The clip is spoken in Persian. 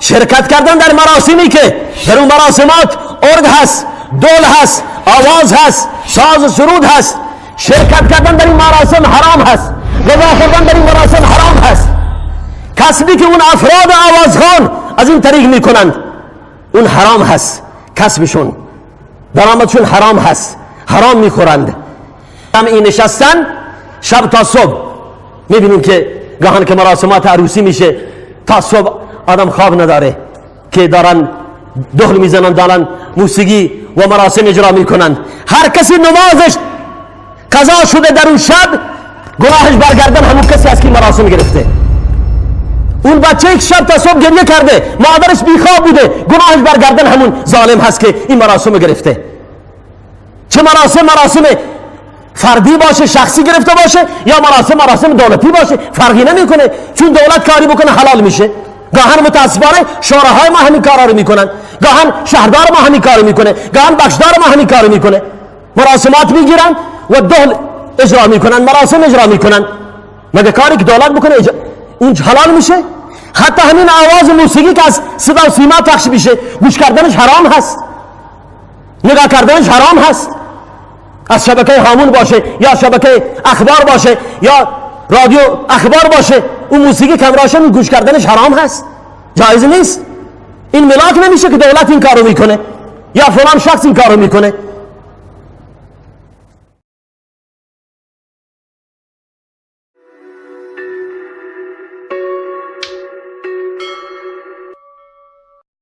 شرکت کردن در مراسمی که در اون مراسمات ارگ هست، دول هست، آواز هست، ساز و سرود هست. شرکت کردن در این مراسم حرام هست، غذا خوردن در این مراسم حرام هست. کسبی که اون افراد آوازخوان از این طریق میکنند اون حرام هست، کسبشون درآمدشون حرام هست، حرام میخورند. هم این نشستن شب تا صبح میبینیم که گاهن که مراسمات عروسی میشه تا صبح آدم خواب نداره که دارن دهل میزنن، دارن موسیقی و مراسم اجرا میکنند. هر کسی نمازش قضا شده در اون شب گناهش برگردن همون کسی است که مراسم گرفته. اون بچه یک شب تا صبح گریه کرده، مادرش بیخواب بوده، گناهش برگردن همون ظالم هست که این مراسم گرفته. چه مراسم فردی باشه، شخصی گرفته باشه، یا مراسم دولتی باشه، فرقی نمیکنه. چون دولت کاری بکنه حلال میشه. گاهن متاسفانه شوراهای ما همین کارا رو میکنن، گاهن شهردار ما همین کارو میکنه، گاهن بخشدار ما همین کارو میکنه. مراسمات میگیرن و دهل اجرا میکنن، مراسم اجرا میکنن. مگه کاری که دولت بکنه اون حلال میشه؟ حتی همین آواز موسیقی که از صدا و سیما پخش میشه گوش کردنش حرام هست، نگاه کردنش حرام هست. از شبکه هامون باشه یا شبکه اخبار باشه یا رادیو اخبار باشه، اون موسیقی کمراشه گوش کردنش حرام هست، جایز نیست. این ملاک نمیشه که دولت این کارو میکنه یا فلان شخص این کارو میکنه.